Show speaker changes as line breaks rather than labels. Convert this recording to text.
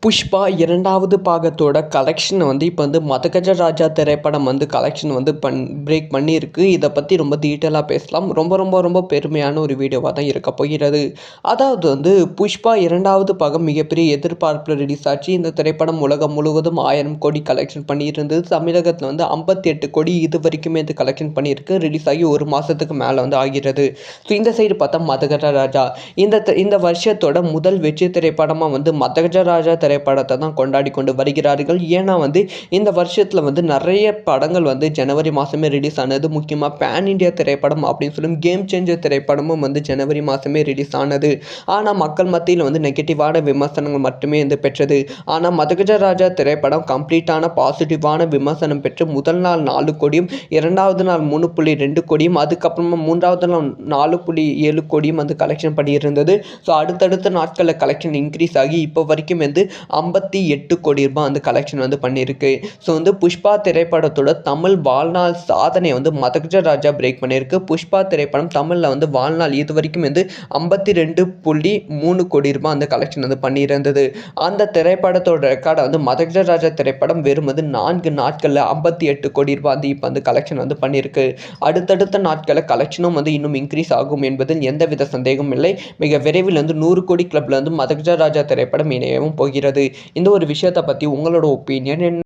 புஷ்பா 2வது பாகத்தோட கலெக்ஷன் வந்து இப்போ வந்து மதகஜ ராஜா திரைப்படம் வந்து கலெக்ஷன் வந்து பிரேக் பண்ணியிருக்கு. இதை பற்றி ரொம்ப டீட்டெயிலாக பேசலாம். ரொம்ப ரொம்ப ரொம்ப பெருமையான ஒரு வீடியோவாக தான் இருக்க போகிறது. அதாவது வந்து புஷ்பா 2வது பாகம் மிகப்பெரிய எதிர்பார்ப்பில் ரிலீஸ் ஆச்சு. இந்த திரைப்படம் உலகம் முழுவதும் 1000 கோடி கலெக்ஷன் பண்ணியிருந்தது. தமிழகத்தில் வந்து 58 கோடி இது வரைக்குமே இது கலெக்ஷன் பண்ணியிருக்கு. ரிலீஸ் ஆகி ஒரு மாதத்துக்கு மேலே வந்து ஆகிறது. ஸோ இந்த சைடு பார்த்தா மதகஜ ராஜா இந்த வருஷத்தோட முதல் வெற்றி திரைப்படமாக வந்து மதகஜ ராஜா திரைப்படத்தை தான் கொண்டாடி கொண்டு வருகிறார்கள். ஏன்னா வந்து இந்த வருஷத்தில் வந்து நிறைய படங்கள் வந்து ஜனவரி மாதமே ரிலீஸ் ஆனது. முக்கியமாக பேன் இண்டியா திரைப்படம் அப்படின்னு சொல்லி கேம் சேஞ்சர் திரைப்படமும் வந்து ஜனவரி மாதமே ரிலீஸ் ஆனது. ஆனால் மக்கள் மத்தியில் வந்து நெகட்டிவான விமர்சனங்கள் மட்டுமே வந்து பெற்றது. ஆனால் மதகஜ ராஜா திரைப்படம் கம்ப்ளீட்டான பாசிட்டிவான விமர்சனம் பெற்று முதல் நாள் 4 கோடியும் 2வது நாள் 3.2 கோடியும் அதுக்கப்புறமா 3வது நாள் 4.7 கோடியும் வந்து கலெக்ஷன் பண்ணியிருந்தது. ஸோ அடுத்தடுத்த நாட்களில் கலெக்ஷன் இன்க்ரீஸ் ஆகி இப்போ வரைக்கும் வந்து 58 கோடி ரூபாய் வந்து கலெக்ஷன் வந்து பண்ணியிருக்கு. ஸோ வந்து புஷ்பா திரைப்படத்தோட தமிழ் வாழ்நாள் சாதனையை வந்து மதகஜ ராஜா பிரேக் பண்ணியிருக்கு. புஷ்பா திரைப்படம் தமிழில் வந்து வாழ்நாள் இது வரைக்கும் வந்து 52.3 கோடி ரூபாய் அந்த கலெக்ஷன் வந்து பண்ணியிருந்தது. அந்த திரைப்படத்தோட ரெக்கார்டை வந்து மதகஜ ராஜா திரைப்படம் வெறும் வந்து 4 நாட்களில் 58 கோடி ரூபாய் வந்து இப்போ வந்து கலெக்ஷன் வந்து பண்ணியிருக்கு. அடுத்தடுத்த நாட்களில் கலெக்ஷனும் வந்து இன்னும் இன்க்ரீஸ் ஆகும் என்பதில் எந்தவித சந்தேகமும் இல்லை. மிக விரைவில் வந்து 100 கோடி கிளப்ல வந்து மதகஜ ராஜா திரைப்படம் இணையவும் போகிறது. இந்த ஒரு விஷயத்தை பற்றி உங்களோட ஒப்பீனியன் என்ன?